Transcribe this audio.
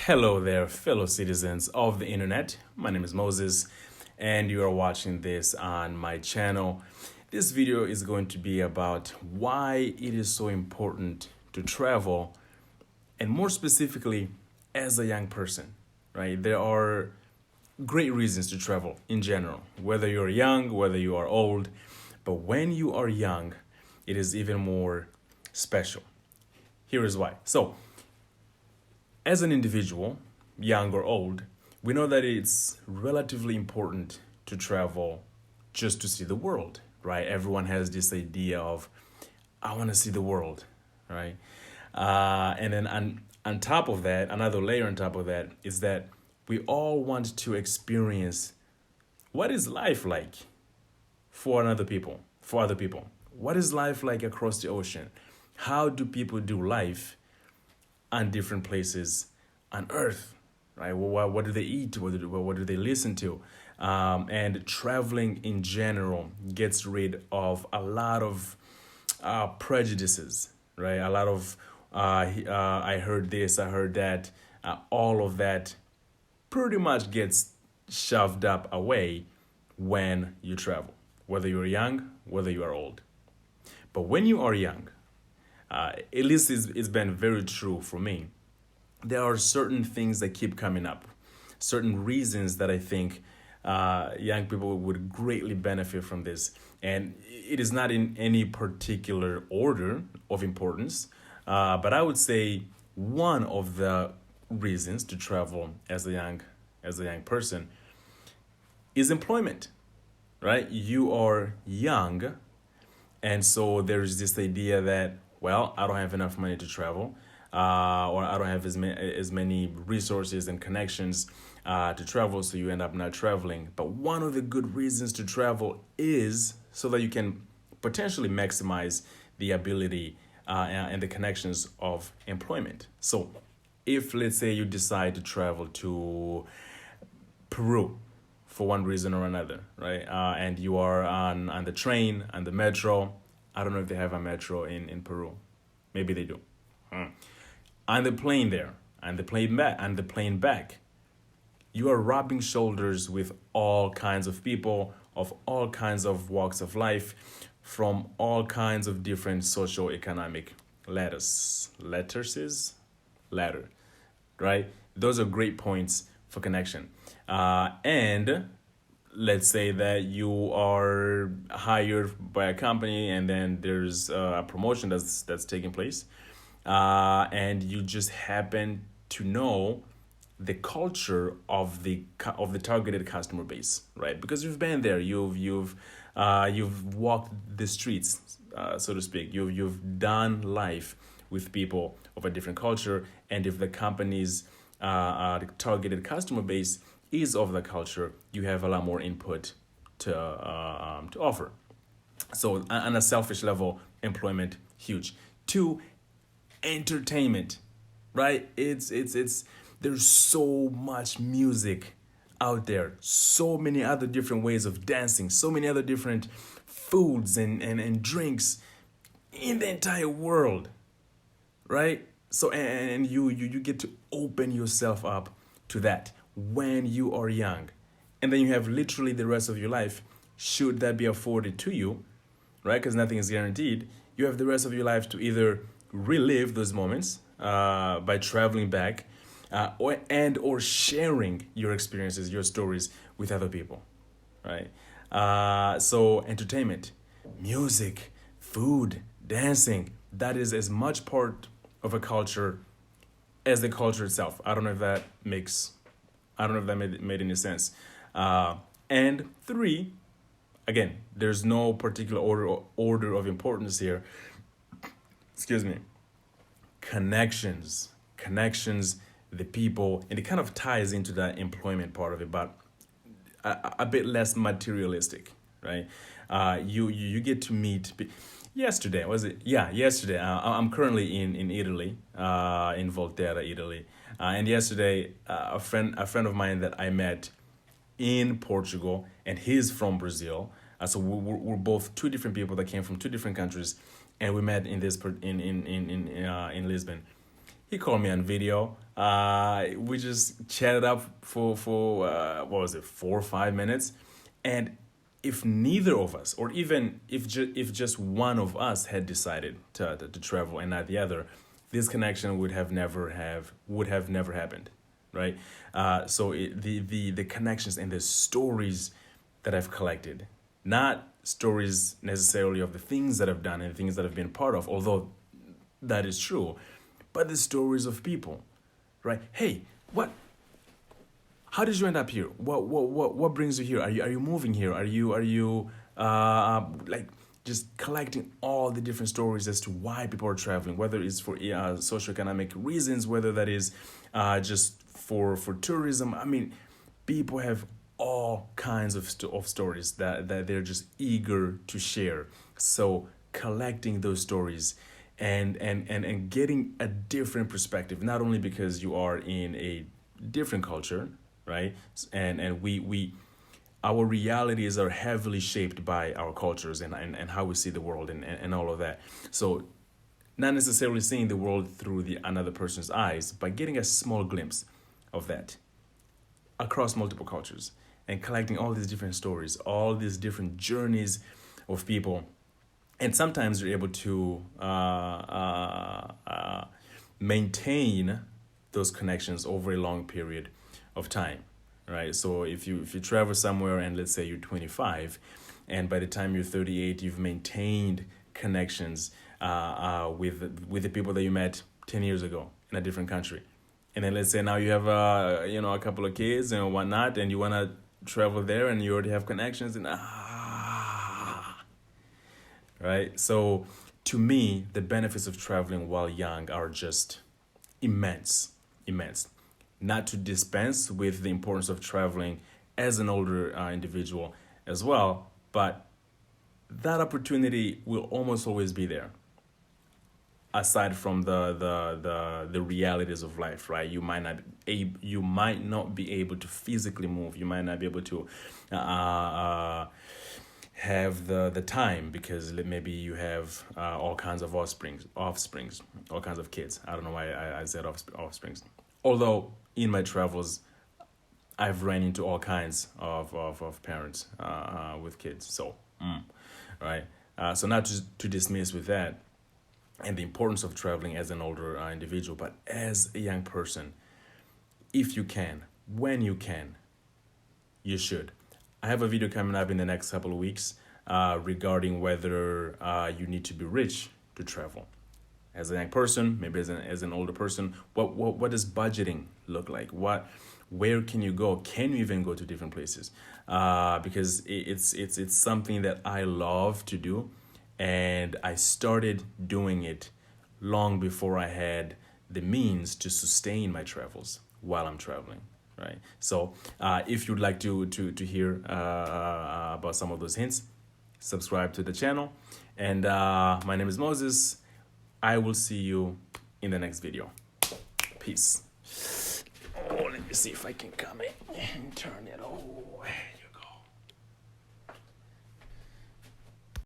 Hello there, fellow citizens of the internet. My name is Moses, and you are watching this on my channel. This video is going to be about why it is so important to travel, and more specifically, as a young person, right? There are great reasons to travel in general, whether you're young, whether you are old, but when you are young, it is even more special. Here is why. So, as an individual, young or old, we know that it's relatively important to travel just to see the world, right? Everyone has this idea of, I want to see the world, right? And then on top of that, another layer on top of that is that we all want to experience what is life like for other people. What is life like across the ocean? How do people do life on different places on Earth, right? What do they eat? What do they listen to? And traveling in general gets rid of a lot of prejudices, right? A lot of I heard this, I heard that. All of that pretty much gets shoved up away when you travel, whether you're young, whether you are old. But when you are young, at least it's been very true for me, there are certain things that keep coming up, certain reasons that I think young people would greatly benefit from this. And it is not in any particular order of importance, but I would say one of the reasons to travel as a young person is employment, right? You are young, and so there's this idea that, well, I don't have enough money to travel, or I don't have as many resources and connections to travel, so you end up not traveling. But one of the good reasons to travel is so that you can potentially maximize the ability and the connections of employment. So if, let's say, you decide to travel to Peru for one reason or another, right? And you are on the train, on the metro. I don't know if they have a metro in Peru. Maybe they do. On the plane there, on the plane back, you are rubbing shoulders with all kinds of people of all kinds of walks of life, from all kinds of different socio-economic ladder, right? Those are great points for connection. And let's say that you are hired by a company, and then there's a promotion that's taking place, and you just happen to know the culture of the targeted customer base, right? Because you've been there, you've walked the streets, so to speak. You've done life with people of a different culture, and if the company's targeted customer base is of the culture, you have a lot more input to offer. So on a selfish level, employment, huge. Two, entertainment, right? It's there's so much music out there, so many other different ways of dancing, so many other different foods and drinks in the entire world, right? So and you get to open yourself up to that when you are young, and then you have literally the rest of your life, should that be afforded to you, right? Because nothing is guaranteed. You have the rest of your life to either relive those moments by traveling back, or sharing your experiences, your stories with other people, right? So entertainment, music, food, dancing, that is as much part of a culture as the culture itself. I don't know if that made any sense. And three, again, there's no particular order of importance here. Excuse me. Connections, the people, and it kind of ties into that employment part of it, but a bit less materialistic, right? You get to meet. Yesterday, was it? Yeah, yesterday. I'm currently in Italy, in Volterra, Italy, and yesterday a friend of mine that I met in Portugal, and he's from Brazil. So we're both two different people that came from two different countries, and we met in Lisbon. He called me on video. We just chatted up for what was it, 4 or 5 minutes, and if neither of us, or even if just one of us had decided to travel and not the other, this connection would have never happened, right? So the connections and the stories that I've collected, not stories necessarily of the things that I've done and things that I've been part of, although that is true, but the stories of people, right? Hey, how did you end up here? What brings you here? Are you moving here? Are you like just collecting all the different stories as to why people are traveling, whether it's for socioeconomic reasons, whether that is just for tourism. I mean, people have all kinds of stories that they're just eager to share. So collecting those stories and getting a different perspective, not only because you are in a different culture, right? And we our realities are heavily shaped by our cultures and how we see the world and all of that. So not necessarily seeing the world through the another person's eyes, but getting a small glimpse of that across multiple cultures and collecting all these different stories, all these different journeys of people. And sometimes you're able to maintain those connections over a long period of time, right? So if you travel somewhere and let's say you're 25, and by the time you're 38, you've maintained connections with the people that you met 10 years ago in a different country, and then let's say now you have a couple of kids and whatnot, and you want to travel there, and you already have connections, and right? So to me, the benefits of traveling while young are just immense. Not to dispense with the importance of traveling as an older individual as well, but that opportunity will almost always be there. Aside from the realities of life, right? You might not be able to physically move. You might not be able to have the time because maybe you have all kinds of offsprings, all kinds of kids. I don't know why I said offsprings. Although in my travels, I've ran into all kinds of parents with kids. So, right. So not to dismiss with that and the importance of traveling as an older individual, but as a young person, if you can, when you can, you should. I have a video coming up in the next couple of weeks regarding whether you need to be rich to travel. As a young person, maybe as an older person, what does budgeting look like? Where can you go? Can you even go to different places? Because it's something that I love to do, and I started doing it long before I had the means to sustain my travels while I'm traveling. Right. So if you'd like to hear about some of those hints, subscribe to the channel. And my name is Moses. I will see you in the next video. Peace. Oh, let me see if I can come in and turn it. Oh.